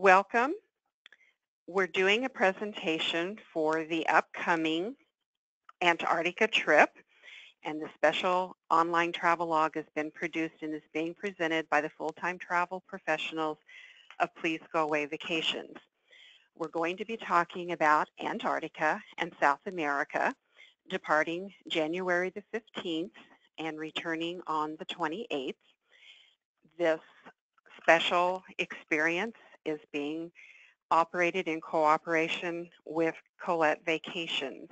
Welcome. We're doing a presentation for the upcoming Antarctica trip, and the special online travel log has been produced and is being presented by the full-time travel professionals of Please Go Away Vacations. We're going to be talking about Antarctica and South America, departing January the 15th and returning on the 28th. This special experience is being operated in cooperation with Colette Vacations.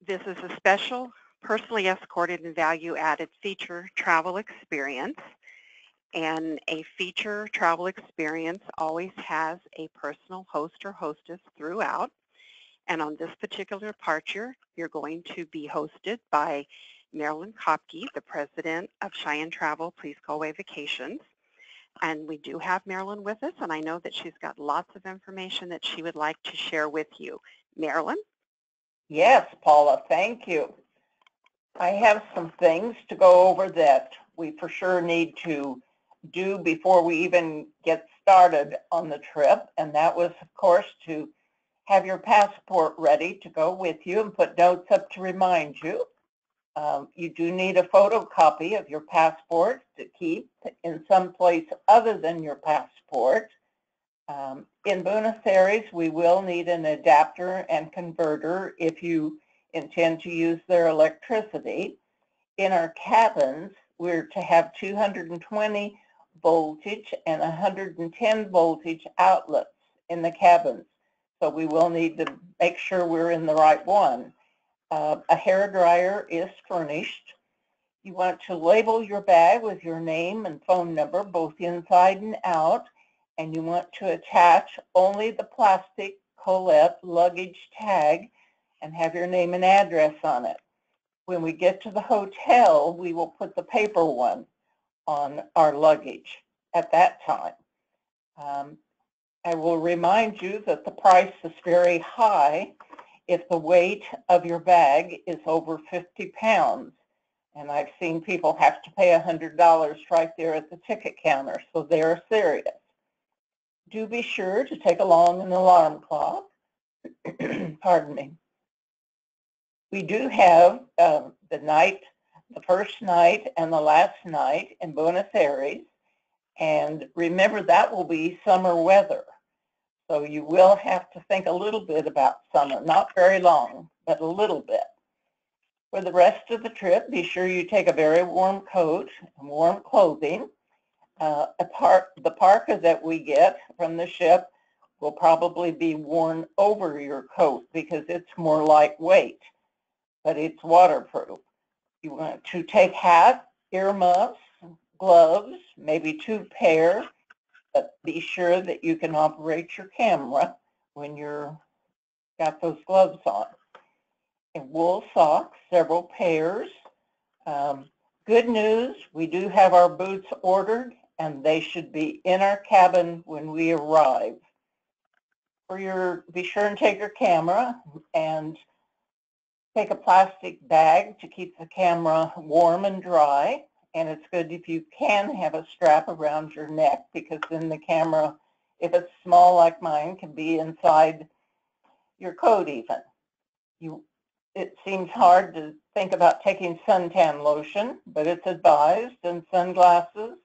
This is a special, personally escorted and value-added feature travel experience, and a feature travel experience always has a personal host or hostess throughout. And on this particular departure, you're going to be hosted by Marilyn Kopke, the president of Cheyenne Travel Please Go Away Vacations. And we do have Marilyn with us, and I know that she's got lots of information that she would like to share with you. Marilyn? Yes, Paula, thank you. I have some things to go over that we for sure need to do before we even get started on the trip, and that was, of course, to have your passport ready to go with you and put notes up to remind you. You do need a photocopy of your passport to keep in some place other than your passport. In Buenos Aires, we will need an adapter and converter if you intend to use their electricity. In our cabins, we're to have 220 voltage and 110 voltage outlets in the cabins. So we will need to make sure we're in the right one. A hair dryer is furnished. You want to label your bag with your name and phone number, both inside and out, and you want to attach only the plastic Colette luggage tag and have your name and address on it. When we get to the hotel, we will put the paper one on our luggage at that time. I will remind you that the price is very high if the weight of your bag is over 50 pounds. And I've seen people have to pay $100 right there at the ticket counter, so they're serious. Do be sure to take along an alarm clock. Pardon me. We do have the first night and the last night in Buenos Aires, and remember that will be summer weather. So you will have to think a little bit about summer, not very long, but a little bit. For the rest of the trip, be sure you take a very warm coat and warm clothing. The parka that we get from the ship will probably be worn over your coat because it's more lightweight, but it's waterproof. You want to take hat, earmuffs, gloves, maybe 2 pair, but be sure that you can operate your camera when you're got those gloves on. And wool socks, several pairs. Good news, we do have our boots ordered, and they should be in our cabin when we arrive. Be sure and take your camera and take a plastic bag to keep the camera warm and dry. And it's good if you can have a strap around your neck, because then the camera, if it's small like mine, can be inside your coat even. It seems hard to think about taking suntan lotion, but it's advised, and sunglasses,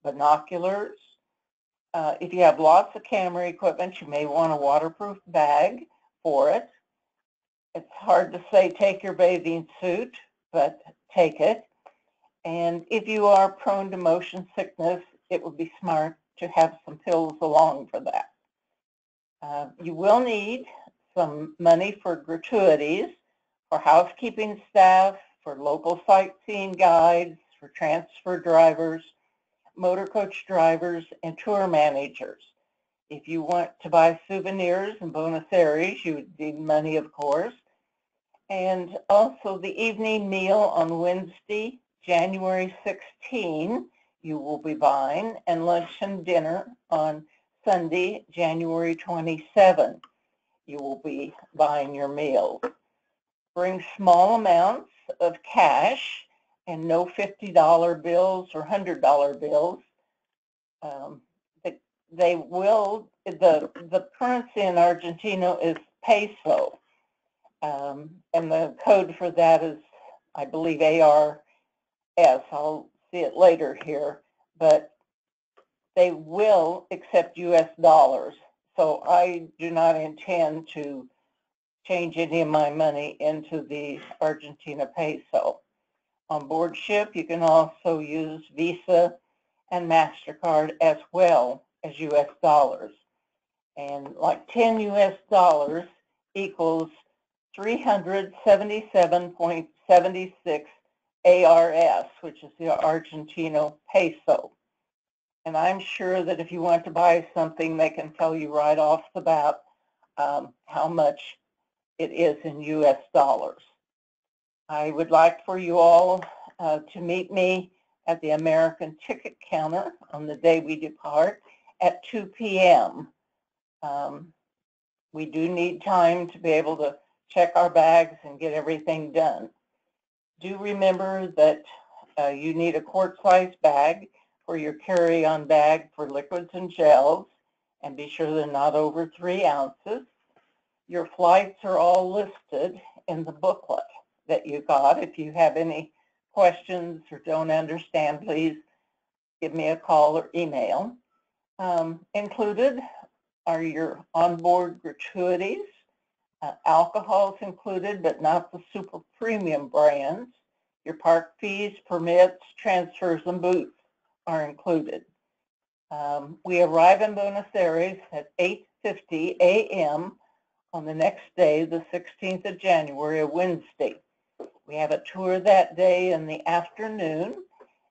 binoculars. If you have lots of camera equipment, you may want a waterproof bag for it. It's hard to say take your bathing suit, but take it. And if you are prone to motion sickness, it would be smart to have some pills along for that. You will need some money for gratuities, for housekeeping staff, for local sightseeing guides, for transfer drivers, motor coach drivers, and tour managers. If you want to buy souvenirs in Buenos Aires, you would need money, of course. And also the evening meal on Wednesday, January 16, you will be buying, and lunch and dinner on Sunday, January 27. You will be buying your meals. Bring small amounts of cash and no $50 bills or $100 bills. The they will, the currency in Argentina is peso. And the code for that is, I believe, ARS. I'll see it later here. But they will accept U.S. dollars. So I do not intend to change any of my money into the Argentina peso. On board ship, you can also use Visa and MasterCard as well as U.S. dollars. And like 10 U.S. dollars equals 377.76 ARS, which is the Argentino peso. And I'm sure that if you want to buy something, they can tell you right off the bat how much it is in U.S. dollars. I would like for you all to meet me at the American ticket counter on the day we depart at 2 p.m. We do need time to be able to check our bags and get everything done. Do remember that you need a quart-sized bag for your carry-on bag for liquids and gels, and be sure they're not over 3 ounces. Your flights are all listed in the booklet that you got. If you have any questions or don't understand, please give me a call or email. Included are your onboard gratuities. Alcohol is included, but not the super premium brands. Your park fees, permits, transfers, and booths are included. We arrive in Buenos Aires at 8:50 a.m. on the next day, the 16th of January, a Wednesday. We have a tour that day in the afternoon,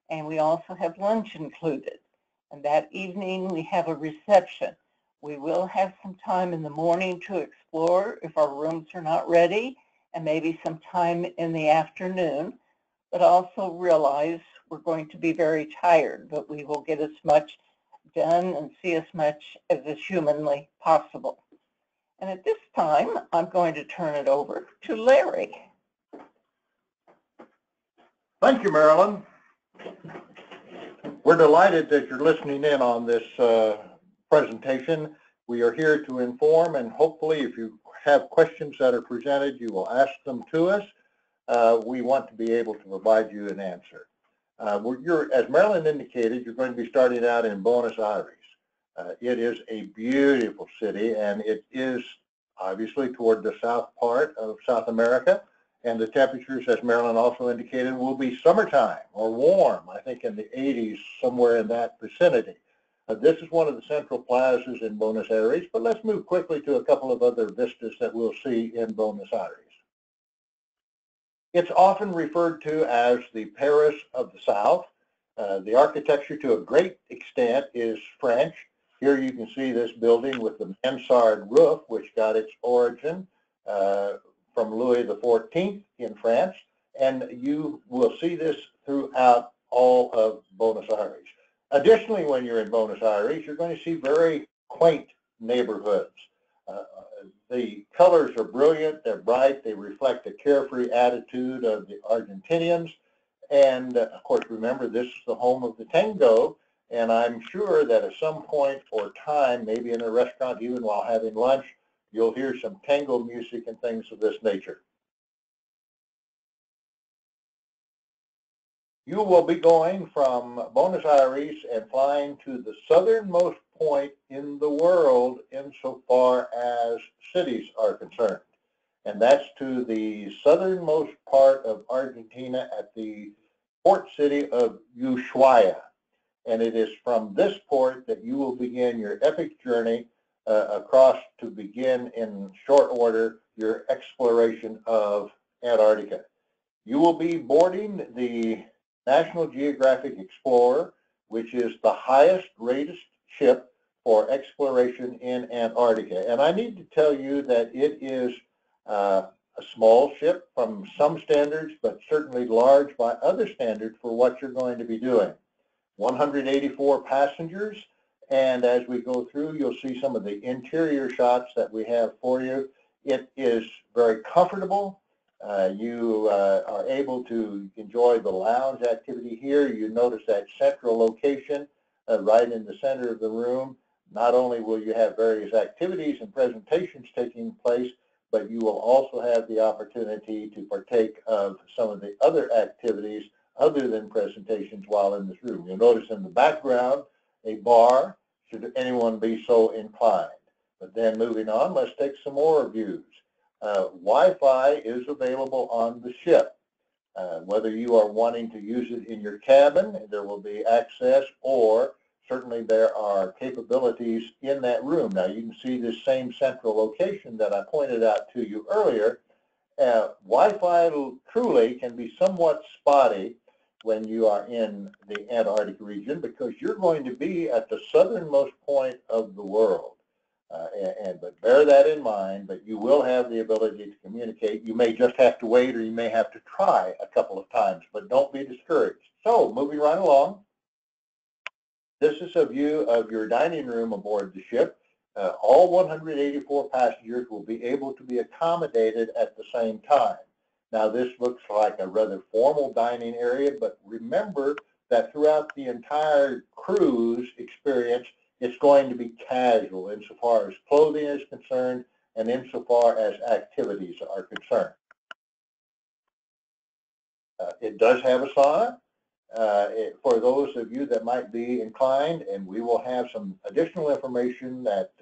and we also have lunch included. And that evening, we have a reception. We will have some time in the morning to explore if our rooms are not ready, and maybe some time in the afternoon, but also realize we're going to be very tired, but we will get as much done and see as much as is humanly possible. And at this time, I'm going to turn it over to Larry. Thank you, Marilyn. We're delighted that you're listening in on this presentation. We are here to inform, and hopefully if you have questions that are presented, you will ask them to us. We want to be able to provide you an answer. As Marilyn indicated, you're going to be starting out in Buenos Aires. It is a beautiful city, and it is obviously toward the south part of South America, and the temperatures, as Marilyn also indicated, will be summertime or warm, I think in the 80s, somewhere in that vicinity. This is one of the central plazas in Buenos Aires, but let's move quickly to a couple of other vistas that we'll see in Buenos Aires. It's often referred to as the Paris of the South. The architecture to a great extent is French. Here you can see this building with the mansard roof, which got its origin from Louis XIV in France, and you will see this throughout all of Buenos Aires. Additionally, when you're in Buenos Aires, you're going to see very quaint neighborhoods. The colors are brilliant, they're bright, they reflect the carefree attitude of the Argentinians, and of course remember this is the home of the tango, and I'm sure that at some point or time, maybe in a restaurant, even while having lunch, you'll hear some tango music and things of this nature. You will be going from Buenos Aires and flying to the southernmost point in the world insofar as cities are concerned. And that's to the southernmost part of Argentina at the port city of Ushuaia. And it is from this port that you will begin your epic journey across to begin in short order your exploration of Antarctica. You will be boarding the National Geographic Explorer, which is the highest rated ship for exploration in Antarctica. And I need to tell you that it is a small ship from some standards, but certainly large by other standards for what you're going to be doing. 184 passengers, and as we go through, you'll see some of the interior shots that we have for you. It is very comfortable. You are able to enjoy the lounge activity here. You notice that central location right in the center of the room. not only will you have various activities and presentations taking place, but you will also have the opportunity to partake of some of the other activities other than presentations while in this room. You'll notice in the background a bar, should anyone be so inclined. But then moving on, let's take some more views. Wi-Fi is available on the ship. Whether you are wanting to use it in your cabin, there will be access, or certainly there are capabilities in that room. Now you can see this same central location that I pointed out to you earlier. Wi-Fi truly can be somewhat spotty when you are in the Antarctic region because you're going to be at the southernmost point of the world. But bear that in mind, but you will have the ability to communicate. You may just have to wait, or you may have to try a couple of times, but don't be discouraged. So moving right along, this is a view of your dining room aboard the ship. All 184 passengers will be able to be accommodated at the same time. Now this looks like a rather formal dining area, but remember that throughout the entire cruise experience, it's going to be casual insofar as clothing is concerned and insofar as activities are concerned. It does have a sauna. For those of you that might be inclined, and we will have some additional information that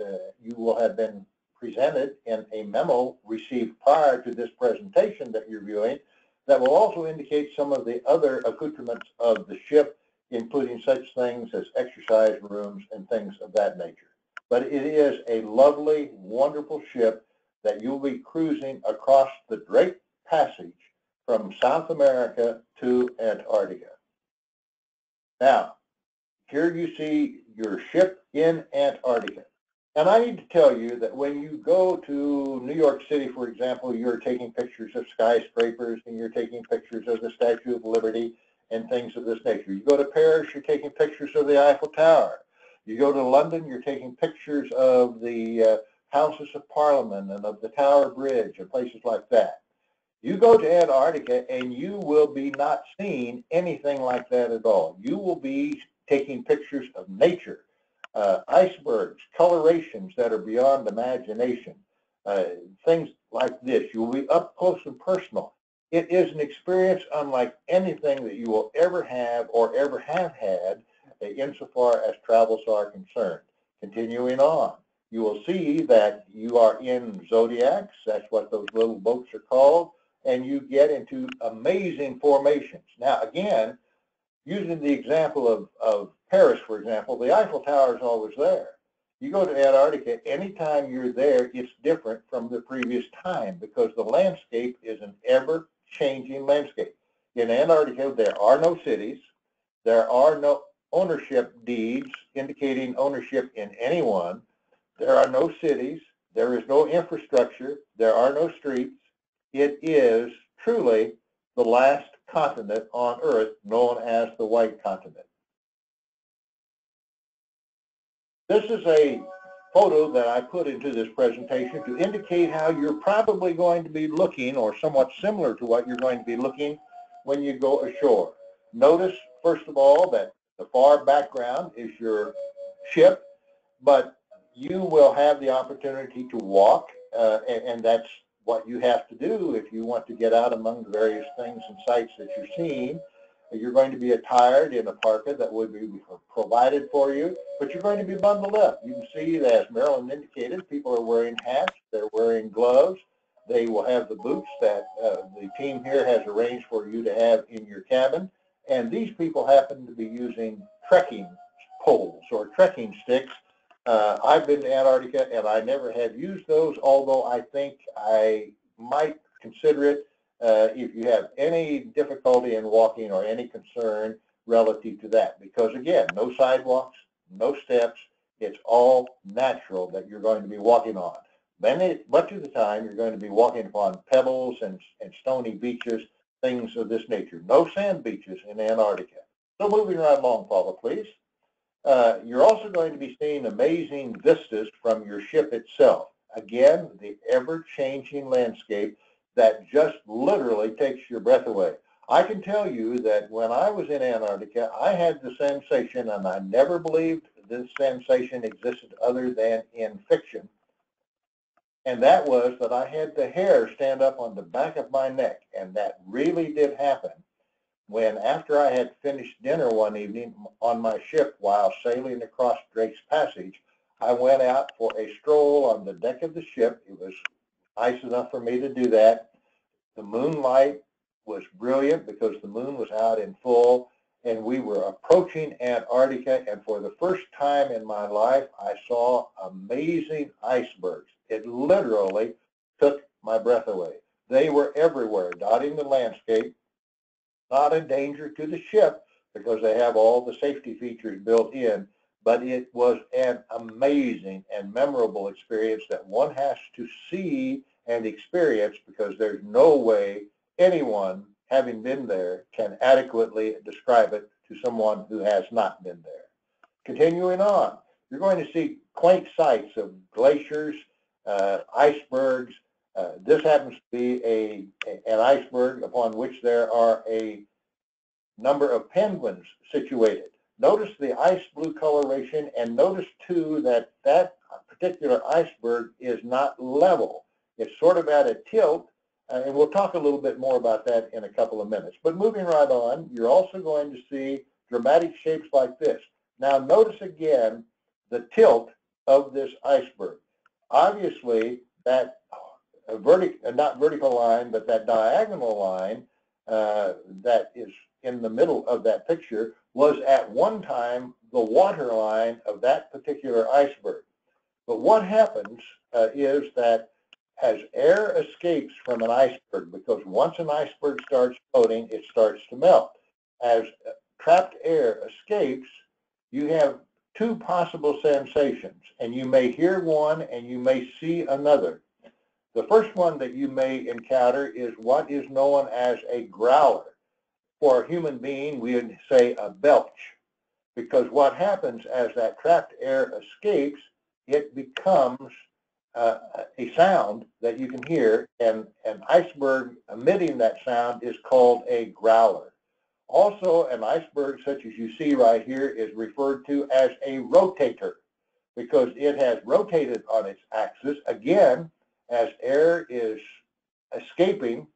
you will have been presented in a memo received prior to this presentation that you're viewing, that will also indicate some of the other accoutrements of the ship, including such things as exercise rooms and things of that nature. But it is a lovely, wonderful ship that you'll be cruising across the Drake Passage from South America to Antarctica. Now, here you see your ship in Antarctica. And I need to tell you that when you go to New York City, for example, you're taking pictures of skyscrapers and you're taking pictures of the Statue of Liberty and things of this nature. You go to Paris, you're taking pictures of the Eiffel Tower. You go to London, you're taking pictures of the Houses of Parliament and of the Tower Bridge and places like that. You go to Antarctica and you will be not seeing anything like that at all. You will be taking pictures of nature, icebergs, colorations that are beyond imagination, things like this. You will be up close and personal. It is an experience unlike anything that you will ever have or ever have had insofar as travels are concerned. Continuing on, you will see that you are in zodiacs. That's what those little boats are called. And you get into amazing formations. Now, again, using the example of Paris, for example, the Eiffel Tower is always there. You go to Antarctica, anytime you're there, it's different from the previous time because the landscape is an ever-changing landscape. In Antarctica, there are no cities. There are no ownership deeds indicating ownership in anyone. There are no cities. There is no infrastructure. There are no streets. It is truly the last continent on Earth known as the White Continent. This is a photo that I put into this presentation to indicate how you're probably going to be looking, or somewhat similar to what you're going to be looking when you go ashore. Notice, first of all, that the far background is your ship, but you will have the opportunity to walk, and that's what you have to do if you want to get out among the various things and sights that you're seeing. You're going to be attired in a parka that will be provided for you, but you're going to be bundled up. You can see that, as Marilyn indicated, people are wearing hats, they're wearing gloves, they will have the boots that the team here has arranged for you to have in your cabin, and these people happen to be using trekking poles or trekking sticks. I've been to Antarctica and I never have used those, although I think I might consider it if you have any difficulty in walking or any concern relative to that. Because again, no sidewalks, no steps, it's all natural that you're going to be walking on. Much of the time you're going to be walking upon pebbles and stony beaches, things of this nature. No sand beaches in Antarctica. So moving right along, Paula, please. You're also going to be seeing amazing vistas from your ship itself. Again, the ever-changing landscape that just literally takes your breath away. I can tell you that when I was in Antarctica, I had the sensation, and I never believed this sensation existed other than in fiction. And that was that I had the hair stand up on the back of my neck. And that really did happen when, after I had finished dinner one evening on my ship while sailing across Drake's Passage, I went out for a stroll on the deck of the ship. It was nice enough for me to do that. The moonlight was brilliant because the moon was out in full, and we were approaching Antarctica, and for the first time in my life, I saw amazing icebergs. It literally took my breath away. They were everywhere, dotting the landscape, not a danger to the ship because they have all the safety features built in, but it was an amazing and memorable experience that one has to see and experience because there's no way anyone having been there can adequately describe it to someone who has not been there. Continuing on, you're going to see quaint sights of glaciers, icebergs. This happens to be an iceberg upon which there are a number of penguins situated. Notice the ice blue coloration, and notice too that that particular iceberg is not level. It's sort of at a tilt, and we'll talk a little bit more about that in a couple of minutes. But moving right on, you're also going to see dramatic shapes like this. Now notice again the tilt of this iceberg. Obviously, that not vertical line, but that diagonal line that is in the middle of that picture was at one time the water line of that particular iceberg. But what happens is that as air escapes from an iceberg, because once an iceberg starts floating, it starts to melt. As trapped air escapes, you have two possible sensations, and you may hear one and you may see another. The first one that you may encounter is what is known as a growler. For a human being, we would say a belch, because what happens as that trapped air escapes, it becomes a sound that you can hear, and an iceberg emitting that sound is called a growler. Also, an iceberg such as you see right here is referred to as a rotator, because it has rotated on its axis. Again, as air is escaping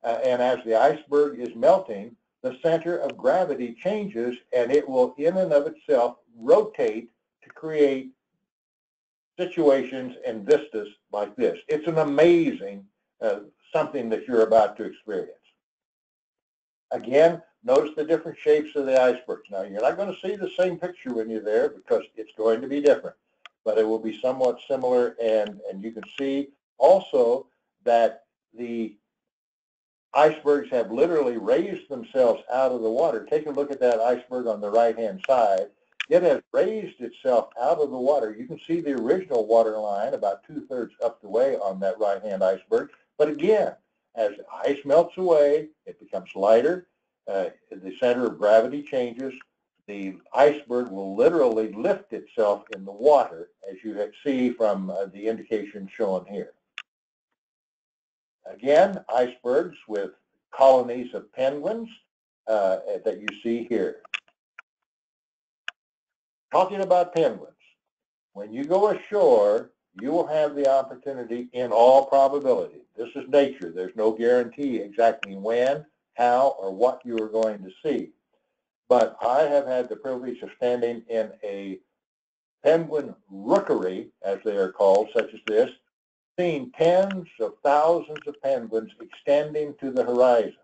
and as the iceberg is melting, the center of gravity changes, and it will in and of itself rotate to create situations and vistas like this. It's an amazing something that you're about to experience. Again, notice the different shapes of the icebergs. Now, you're not going to see the same picture when you're there because it's going to be different, but it will be somewhat similar, and you can see also that the icebergs have literally raised themselves out of the water. Take a look at that iceberg on the right-hand side. It has raised itself out of the water. You can see the original water line about 2/3 up the way on that right-hand iceberg. But again, as the ice melts away, it becomes lighter. The center of gravity changes. The iceberg will literally lift itself in the water, as you see from the indication shown here. Again, icebergs with colonies of penguins that you see here. Talking about penguins, when you go ashore, you will have the opportunity, in all probability, this is nature, there's no guarantee exactly when, how, or what you are going to see. But I have had the privilege of standing in a penguin rookery, as they are called, such as this, seeing tens of thousands of penguins extending to the horizon.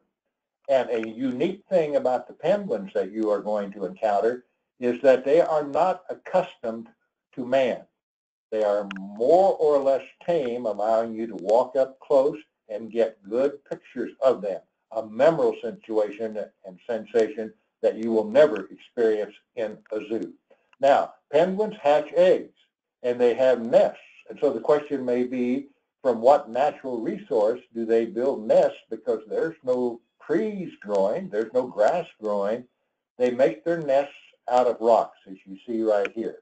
And a unique thing about the penguins that you are going to encounter is that they are not accustomed to man. They are more or less tame, allowing you to walk up close and get good pictures of them. A memorable situation and sensation that you will never experience in a zoo. Now, penguins hatch eggs, and they have nests. And so the question may be, from what natural resource do they build nests? Because there's no trees growing, there's no grass growing. They make their nests out of rocks, as you see right here.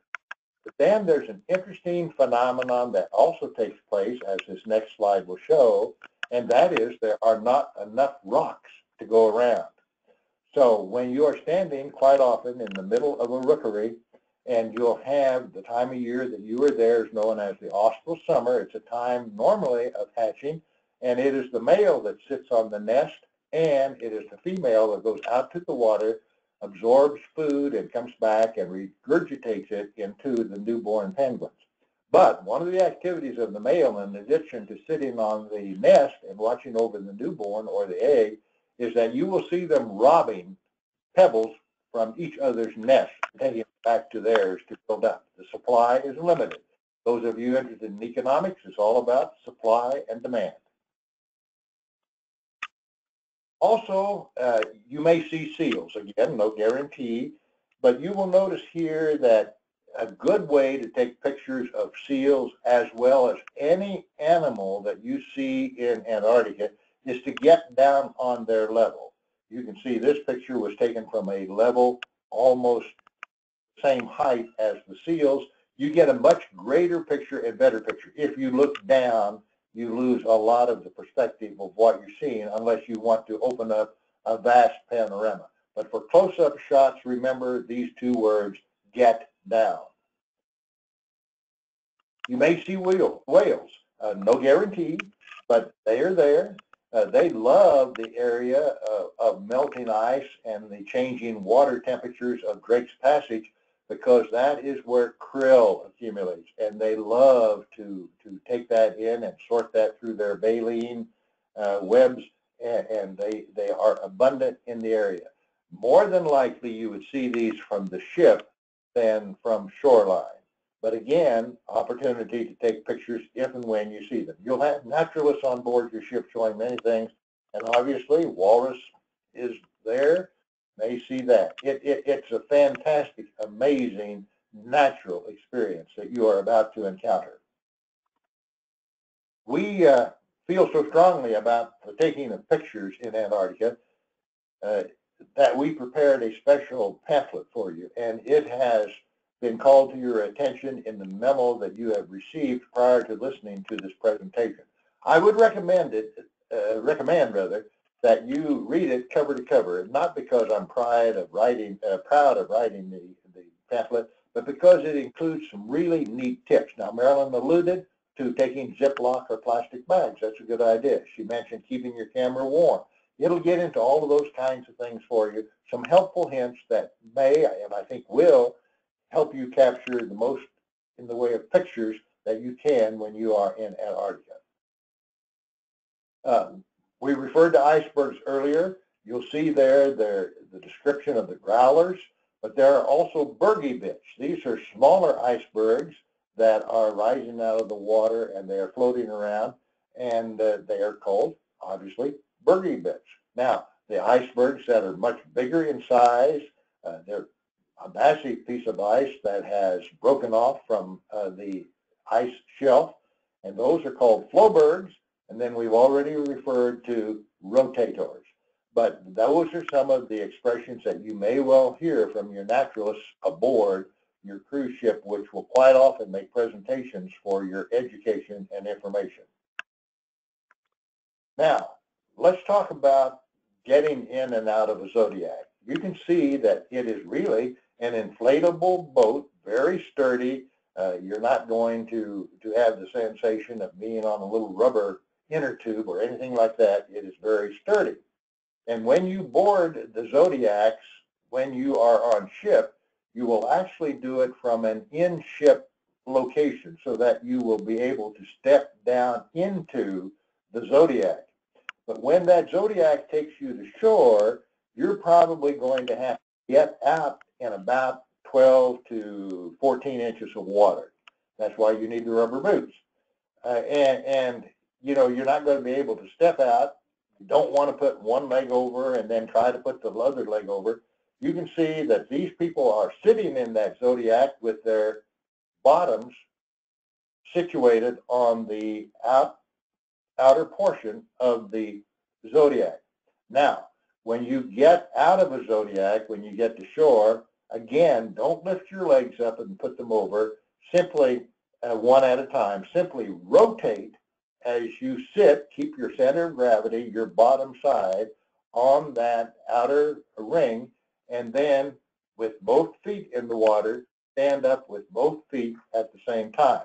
But then there's an interesting phenomenon that also takes place, as this next slide will show, and that is there are not enough rocks to go around. So when you are standing quite often in the middle of a rookery, And you'll have the time of year that you are there is known as the austral summer. It's a time normally of hatching, and it is the male that sits on the nest, and it is the female that goes out to the water, absorbs food, and comes back and regurgitates it into the newborn penguins. But one of the activities of the male, in addition to sitting on the nest and watching over the newborn or the egg, is that you will see them robbing pebbles from each other's nest, taking it back to theirs to build up. The supply is limited. Those of you interested in economics, it's all about supply and demand. Also, you may see seals. Again, no guarantee, but you will notice here that a good way to take pictures of seals as well as any animal that you see in Antarctica is to get down on their level. You can see this picture was taken from a level almost same height as the seals. You get a much greater picture and better picture. If you look down, you lose a lot of the perspective of what you're seeing unless you want to open up a vast panorama. But for close-up shots, remember these two words, get down. You may see whales. No guarantee, but they are there. They love the area of melting ice and the changing water temperatures of Drake's Passage because that is where krill accumulates, and they love to take that in and sort that through their baleen webs, and they are abundant in the area. More than likely, you would see these from the ship than from shoreline. But again, opportunity to take pictures if and when you see them. You'll have naturalists on board your ship showing many things, and obviously walrus is there. May see that. It's a fantastic, amazing, natural experience that you are about to encounter. We feel so strongly about the taking of pictures in Antarctica that we prepared a special pamphlet for you, and it has been called to your attention in the memo that you have received prior to listening to this presentation. I would recommend that you read it cover to cover, not because I'm proud of writing the pamphlet, but because it includes some really neat tips. Now, Marilyn alluded to taking Ziploc or plastic bags. That's a good idea. She mentioned keeping your camera warm. It'll get into all of those kinds of things for you. Some helpful hints that may, and I think will, help you capture the most in the way of pictures that you can when you are in Antarctica. We referred to icebergs earlier. You'll see there the description of the growlers, but there are also bergy bits. These are smaller icebergs that are rising out of the water and they are floating around, and they are called, obviously, bergy bits. Now, the icebergs that are much bigger in size, they're a massive piece of ice that has broken off from the ice shelf, and those are called flowbergs, and then we've already referred to rotators. But those are some of the expressions that you may well hear from your naturalists aboard your cruise ship, which will quite often make presentations for your education and information. Now, let's talk about getting in and out of a Zodiac. You can see that it is really an inflatable boat, very sturdy. You're not going to have the sensation of being on a little rubber inner tube or anything like that. It is very sturdy. And when you board the Zodiacs, when you are on ship, you will actually do it from an in-ship location so that you will be able to step down into the Zodiac. But when that Zodiac takes you to shore, you're probably going to have to get out in about 12 to 14 inches of water. That's why you need the rubber boots. And you know, you're not going to be able to step out. You don't want to put one leg over and then try to put the other leg over. You can see that these people are sitting in that Zodiac with their bottoms situated on the outer portion of the Zodiac. Now, when you get out of a Zodiac, when you get to shore, again, don't lift your legs up and put them over. Simply, one at a time, simply rotate as you sit. Keep your center of gravity, your bottom side, on that outer ring, and then with both feet in the water, stand up with both feet at the same time.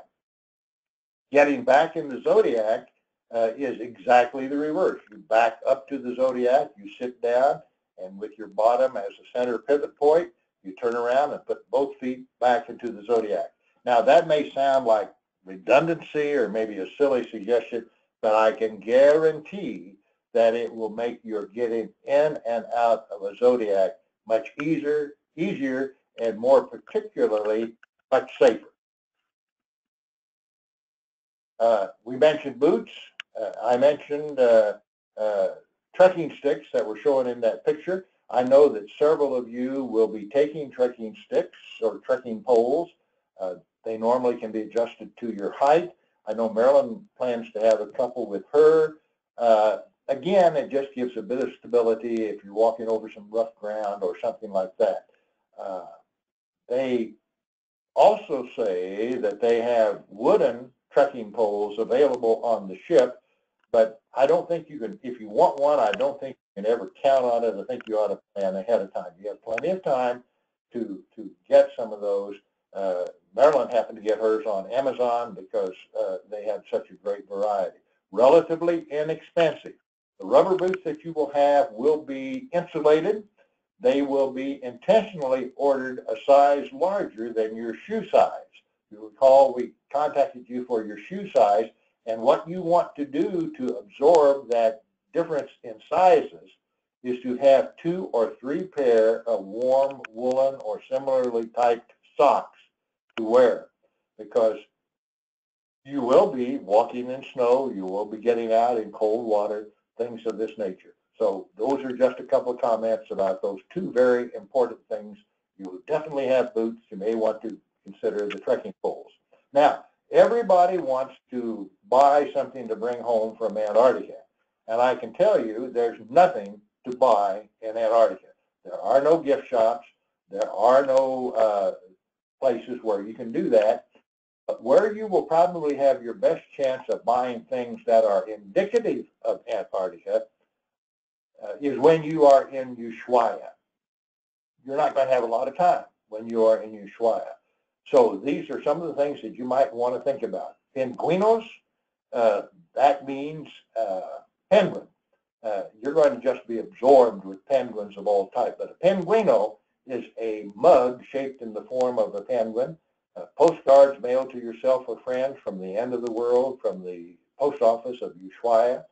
Getting back in the Zodiac is exactly the reverse. You back up to the Zodiac, you sit down, and with your bottom as a center pivot point, you turn around and put both feet back into the Zodiac. Now, that may sound like redundancy or maybe a silly suggestion, but I can guarantee that it will make your getting in and out of a Zodiac much easier, and more particularly, much safer. We mentioned boots. I mentioned trekking sticks that were shown in that picture. I know that several of you will be taking trekking sticks or trekking poles. They normally can be adjusted to your height. I know Marilyn plans to have a couple with her. Again, it just gives a bit of stability if you're walking over some rough ground or something like that. They also say that they have wooden trekking poles available on the ship, but I don't think you can, if you want one, I don't think you can ever count on it. I think you ought to plan ahead of time. You have plenty of time to get some of those. Marilyn happened to get hers on Amazon because they had such a great variety. Relatively inexpensive. The rubber boots that you will have will be insulated. They will be intentionally ordered a size larger than your shoe size. You recall we contacted you for your shoe size, and what you want to do to absorb that difference in sizes is to have 2 or 3 pair of warm woolen or similarly typed socks to wear, because you will be walking in snow, you will be getting out in cold water, things of this nature. So those are just a couple of comments about those 2 very important things. You will definitely have boots. You may want to consider the trekking poles. Now, everybody wants to buy something to bring home from Antarctica. And I can tell you there's nothing to buy in Antarctica. There are no gift shops. There are no places where you can do that. But where you will probably have your best chance of buying things that are indicative of Antarctica is when you are in Ushuaia. You're not going to have a lot of time when you are in Ushuaia. So these are some of the things that you might want to think about. Penguinos, that means penguin. You're going to just be absorbed with penguins of all types. But a penguino is a mug shaped in the form of a penguin. Postcards mailed to yourself or friends from the end of the world, from the post office of Ushuaia,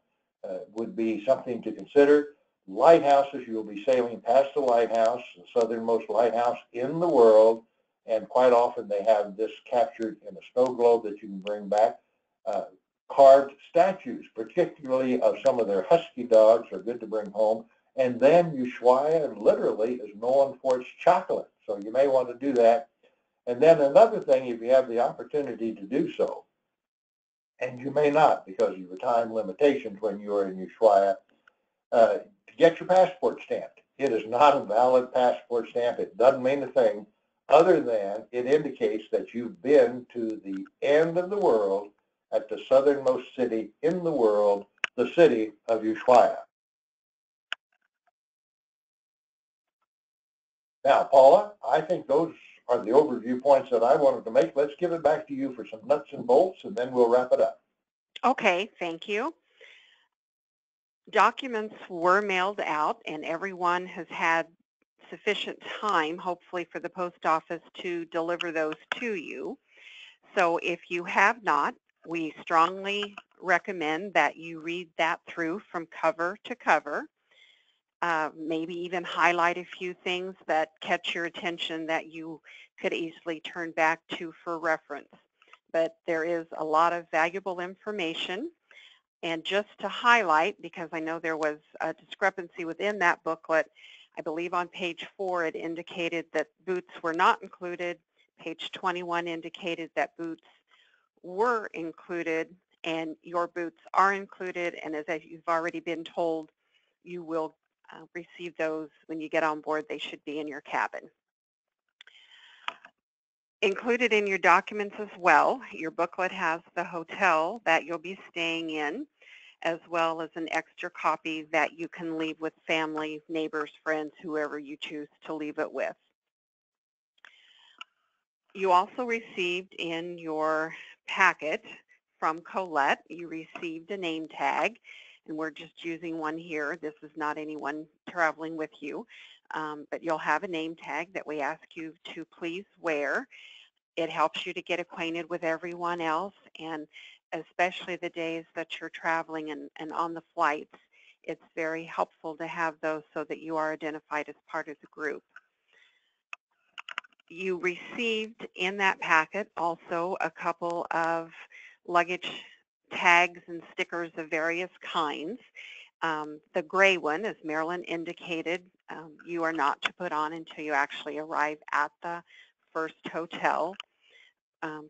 would be something to consider. Lighthouses, you'll be sailing past the lighthouse, the southernmost lighthouse in the world, and quite often they have this captured in a snow globe that you can bring back. Carved statues, particularly of some of their husky dogs, are good to bring home. And then Ushuaia literally is known for its chocolate, so you may want to do that. And then another thing, if you have the opportunity to do so, and you may not because of your time limitations when you are in Ushuaia, to get your passport stamped. It is not a valid passport stamp. It doesn't mean a thing other than it indicates that you've been to the end of the world at the southernmost city in the world, the city of Ushuaia. Now, Paula, I think those are the overview points that I wanted to make. Let's give it back to you for some nuts and bolts, and then we'll wrap it up. Okay, thank you. Documents were mailed out, and everyone has had sufficient time, hopefully, for the post office to deliver those to you. So if you have not, we strongly recommend that you read that through from cover to cover. Maybe even highlight a few things that catch your attention that you could easily turn back to for reference. But there is a lot of valuable information. And just to highlight, because I know there was a discrepancy within that booklet, I believe on page 4 it indicated that boots were not included. Page 21 indicated that boots were included, and your boots are included. And as you've already been told, you will receive those when you get on board. They should be in your cabin. Included in your documents as well, your booklet has the hotel that you'll be staying in, as well as an extra copy that you can leave with family, neighbors, friends, whoever you choose to leave it with. You also received in your packet from Colette, you received a name tag, and we're just using one here. This is not anyone traveling with you, but you'll have a name tag that we ask you to please wear. It helps you to get acquainted with everyone else, and especially the days that you're traveling and on the flights, it's very helpful to have those so that you are identified as part of the group. You received in that packet also a couple of luggage tags and stickers of various kinds. The gray one, as Marilyn indicated, you are not to put on until you actually arrive at the first hotel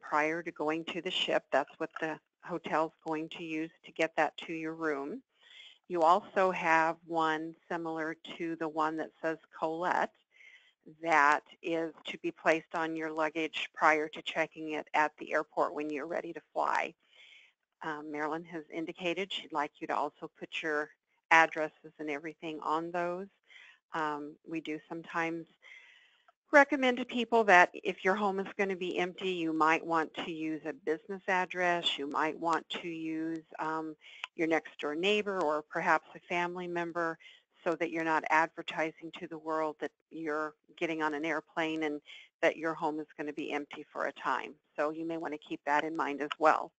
prior to going to the ship. That's what the hotel's going to use to get that to your room. You also have one similar to the one that says Colette, that is to be placed on your luggage prior to checking it at the airport when you're ready to fly. Marilyn has indicated she'd like you to also put your addresses and everything on those. We do sometimes recommend to people that if your home is going to be empty, you might want to use a business address. You might want to use your next door neighbor or perhaps a family member, so that you're not advertising to the world that you're getting on an airplane and that your home is going to be empty for a time. So you may want to keep that in mind as well.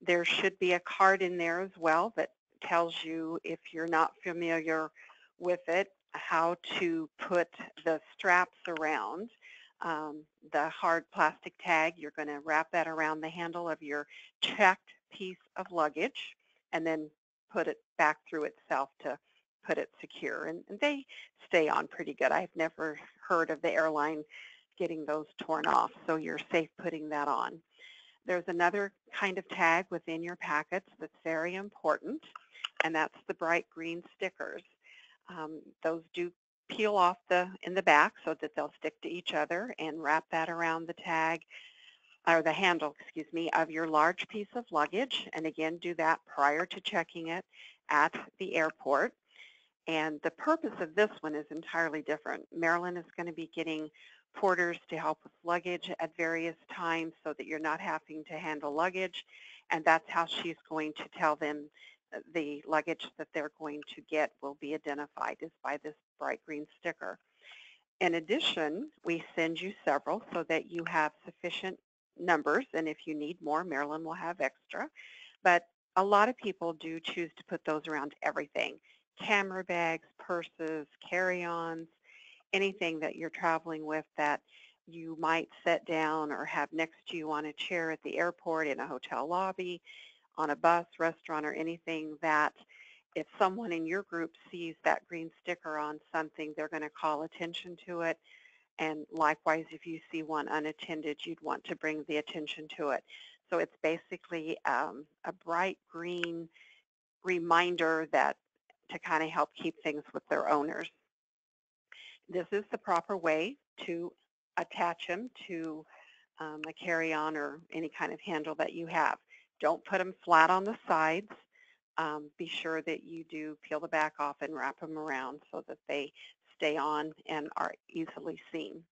There should be a card in there as well that tells you, if you're not familiar with it, how to put the straps around the hard plastic tag. You're going to wrap that around the handle of your checked piece of luggage and then put it back through itself to put it secure. And they stay on pretty good. I've never heard of the airline getting those torn off, so you're safe putting that on. There's another kind of tag within your packets that's very important, and that's the bright green stickers. Those do peel off in the back so that they'll stick to each other, and wrap that around the tag, or the handle, excuse me, of your large piece of luggage. And again, do that prior to checking it at the airport. And the purpose of this one is entirely different. Marilyn is going to be getting porters to help with luggage at various times so that you're not having to handle luggage. And that's how she's going to tell them the luggage that they're going to get will be identified, is by this bright green sticker. In addition, we send you several so that you have sufficient numbers, and if you need more, Marilyn will have extra. But a lot of people do choose to put those around everything: camera bags, purses, carry-ons, anything that you're traveling with that you might set down or have next to you on a chair at the airport, in a hotel lobby, on a bus, restaurant, or anything that if someone in your group sees that green sticker on something, they're going to call attention to it. And likewise, if you see one unattended, you'd want to bring the attention to it. So it's basically a bright green reminder that to kind of help keep things with their owners. This is the proper way to attach them to a carry-on or any kind of handle that you have. Don't put them flat on the sides. Be sure that you do peel the back off and wrap them around so that they stay on and are easily seen.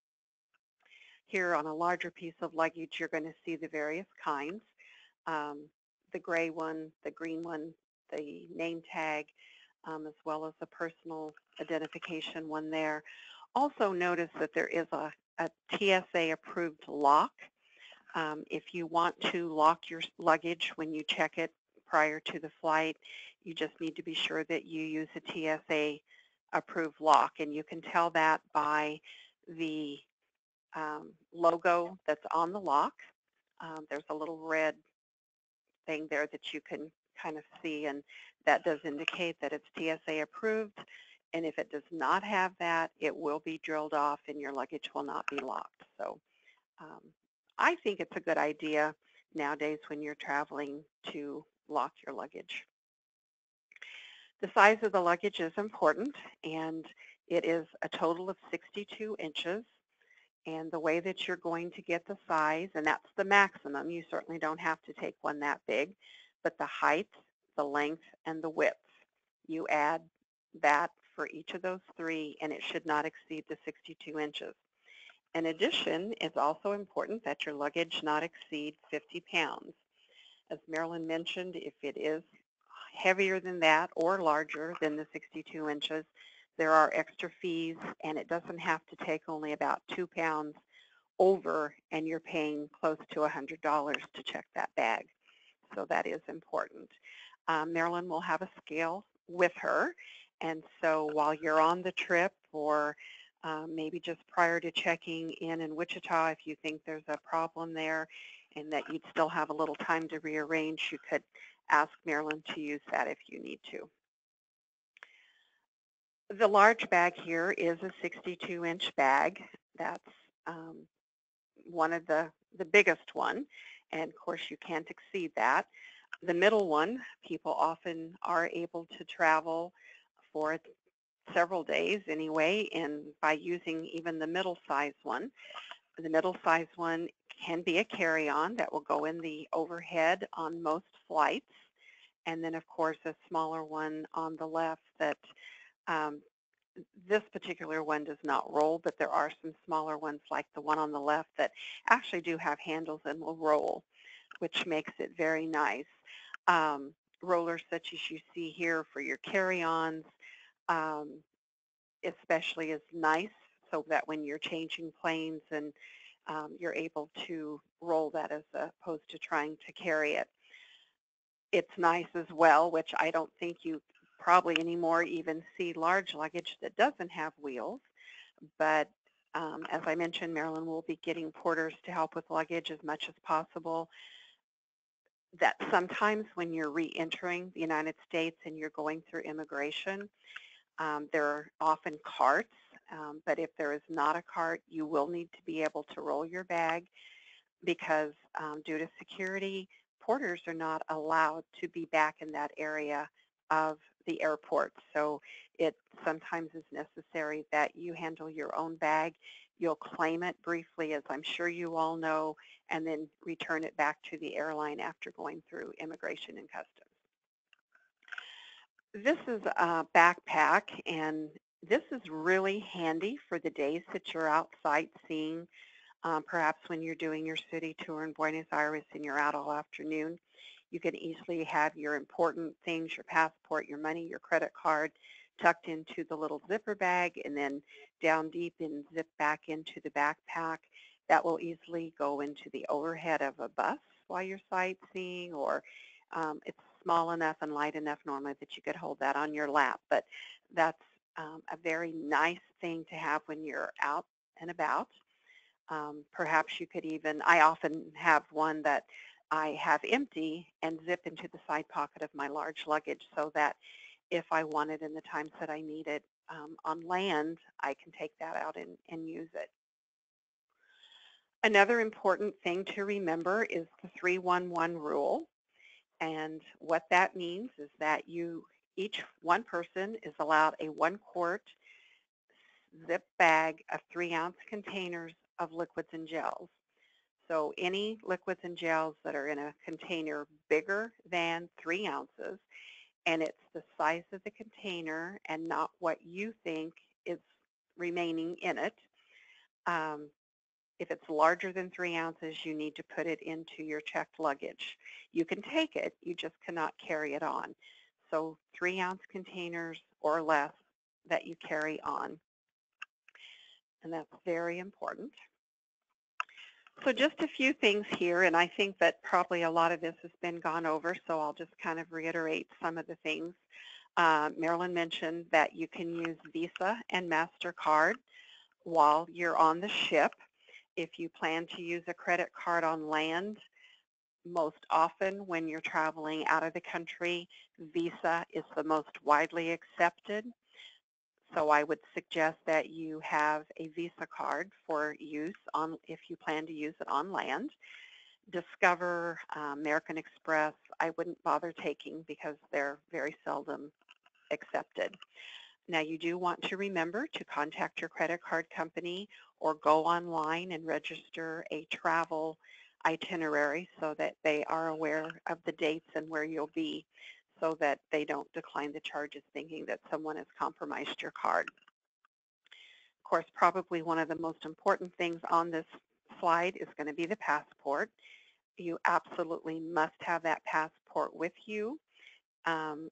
Here on a larger piece of luggage, you're going to see the various kinds. The gray one, the green one, the name tag, as well as the personal identification one there. Also notice that there is a TSA approved lock. If you want to lock your luggage when you check it prior to the flight, you just need to be sure that you use a TSA approved lock, and you can tell that by the logo that's on the lock. There's a little red thing there that you can kind of see, and that does indicate that it's TSA approved. And if it does not have that, it will be drilled off and your luggage will not be locked. So I think it's a good idea nowadays when you're traveling to lock your luggage. The size of the luggage is important, and it is a total of 62 inches. And the way that you're going to get the size, and that's the maximum, you certainly don't have to take one that big, but the height, the length, and the width, you add that for each of those three, and it should not exceed the 62 inches. In addition, it's also important that your luggage not exceed 50 pounds. As Marilyn mentioned, if it is heavier than that or larger than the 62 inches, there are extra fees, and it doesn't have to take only about 2 pounds over, and you're paying close to $100 to check that bag. So that is important. Marilyn will have a scale with her, and so while you're on the trip, or maybe just prior to checking in Wichita, if you think there's a problem there and that you'd still have a little time to rearrange, you could ask Marilyn to use that if you need to. The large bag here is a 62-inch bag. That's one of the biggest one, and of course you can't exceed that. The middle one, people often are able to travel for several days anyway, and by using even the middle size one. The middle size one can be a carry-on that will go in the overhead on most flights, and then of course a smaller one on the left that this particular one does not roll, but there are some smaller ones like the one on the left that actually do have handles and will roll, which makes it very nice. Rollers such as you see here for your carry-ons especially is nice, so that when you're changing planes and you're able to roll that as opposed to trying to carry it. It's nice as well, which I don't think you probably anymore even see large luggage that doesn't have wheels, but as I mentioned, Marilyn will be getting porters to help with luggage as much as possible. That sometimes when you're re-entering the United States and you're going through immigration, there are often carts, but if there is not a cart, you will need to be able to roll your bag because due to security, porters are not allowed to be back in that area of the airport. So it sometimes is necessary that you handle your own bag. You'll claim it briefly, as I'm sure you all know, and then return it back to the airline after going through immigration and customs. This is a backpack, and this is really handy for the days that you're out sightseeing, perhaps when you're doing your city tour in Buenos Aires and you're out all afternoon. You can easily have your important things, your passport, your money, your credit card, tucked into the little zipper bag and then down deep and zip back into the backpack. That will easily go into the overhead of a bus while you're sightseeing, or it's small enough and light enough normally that you could hold that on your lap. But that's a very nice thing to have when you're out and about. Perhaps you could even, I often have one that I have empty and zip into the side pocket of my large luggage so that if I want it in the times that I need it on land, I can take that out and use it. Another important thing to remember is the 3-1-1 rule. And what that means is that each one person is allowed a 1-quart zip bag of 3-ounce containers of liquids and gels. So any liquids and gels that are in a container bigger than 3 ounces, and it's the size of the container and not what you think is remaining in it. If it's larger than 3 ounces, you need to put it into your checked luggage. You can take it, you just cannot carry it on. So 3-ounce containers or less that you carry on. And that's very important. So just a few things here, and I think that probably a lot of this has been gone over, so I'll just kind of reiterate some of the things. Marilyn mentioned that you can use Visa and MasterCard while you're on the ship. If you plan to use a credit card on land, most often when you're traveling out of the country, Visa is the most widely accepted. So I would suggest that you have a Visa card for use if you plan to use it on land. Discover, American Express, I wouldn't bother taking because they're very seldom accepted. Now you do want to remember to contact your credit card company or go online and register a travel itinerary so that they are aware of the dates and where you'll be, so that they don't decline the charges thinking that someone has compromised your card. course, probably one of the most important things on this slide is going to be the passport. You absolutely must have that passport with you.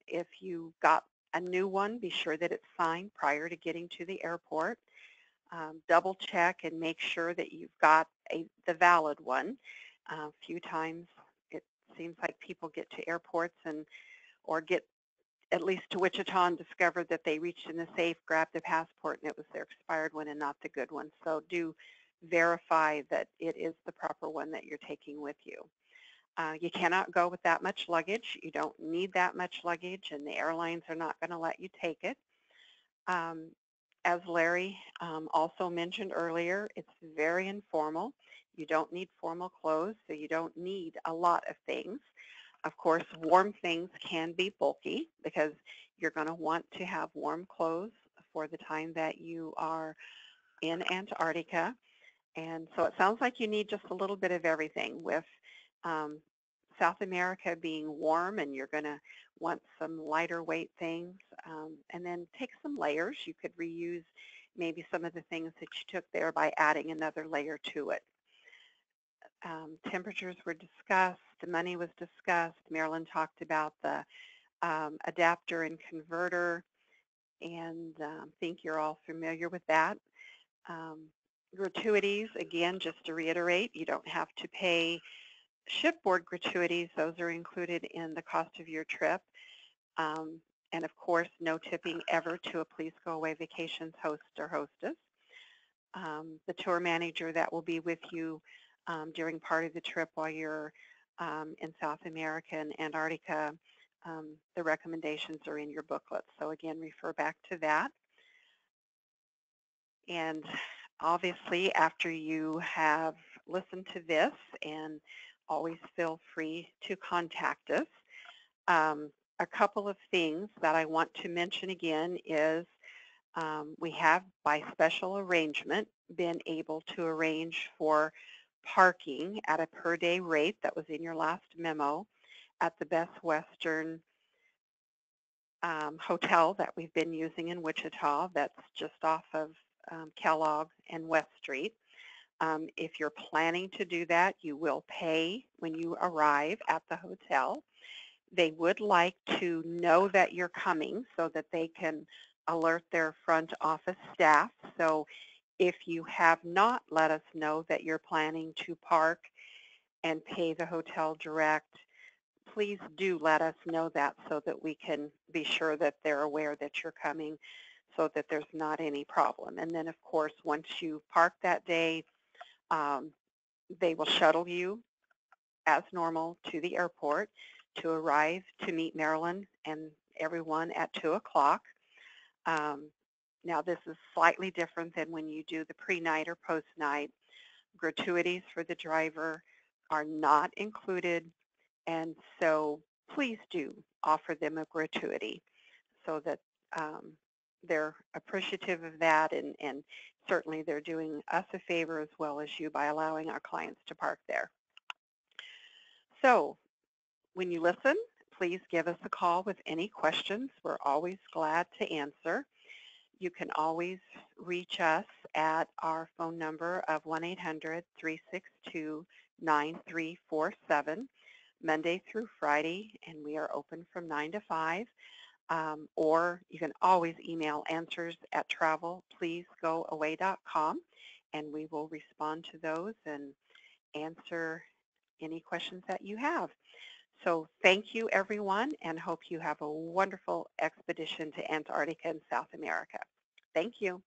If you got a new one, be sure that it's signed prior to getting to the airport. Double check and make sure that you've got the valid one. A few times it seems like people get to airports or get at least to Wichita and discover that they reached in the safe, grabbed the passport, and it was their expired one and not the good one. So do verify that it is the proper one that you're taking with you. You cannot go with that much luggage. You don't need that much luggage, and the airlines are not going to let you take it. As Larry also mentioned earlier, it's very informal. You don't need formal clothes, so you don't need a lot of things. Of course, warm things can be bulky because you're going to want to have warm clothes for the time that you are in Antarctica. And so it sounds like you need just a little bit of everything with South America being warm, and you're going to want some lighter weight things, and then take some layers. You could reuse maybe some of the things that you took there by adding another layer to it. Temperatures were discussed, the money was discussed. Marilyn talked about the adapter and converter, and I think you're all familiar with that. Gratuities, again, just to reiterate, you don't have to pay shipboard gratuities. Those are included in the cost of your trip. And of course, no tipping ever to a Please Go Away Vacations host or hostess. The tour manager that will be with you during part of the trip while you're in South America and Antarctica, the recommendations are in your booklet. So again, refer back to that. And obviously, after you have listened to this, and always feel free to contact us. A couple of things that I want to mention again is we have, by special arrangement, been able to arrange for parking at a per day rate that was in your last memo at the Best Western hotel that we've been using in Wichita. That's just off of Kellogg and West Street. If you're planning to do that, you will pay when you arrive at the hotel. They would like to know that you're coming so that they can alert their front office staff. So if you have not let us know that you're planning to park and pay the hotel direct, please do let us know that so that we can be sure that they're aware that you're coming so that there's not any problem. And then, of course, once you park that day, they will shuttle you as normal to the airport to arrive to meet Marilyn and everyone at 2 o'clock. Now, this is slightly different than when you do the pre-night or post-night. Gratuities for the driver are not included, and so please do offer them a gratuity so that they're appreciative of that, and certainly they're doing us a favor as well as you by allowing our clients to park there. So when you listen, please give us a call with any questions. We're always glad to answer. You can always reach us at our phone number of 1-800-362-9347, Monday through Friday, and we are open from 9 to 5. Or you can always email answers@travelpleasegoaway.com, and we will respond to those and answer any questions that you have. So thank you, everyone, and hope you have a wonderful expedition to Antarctica and South America. Thank you.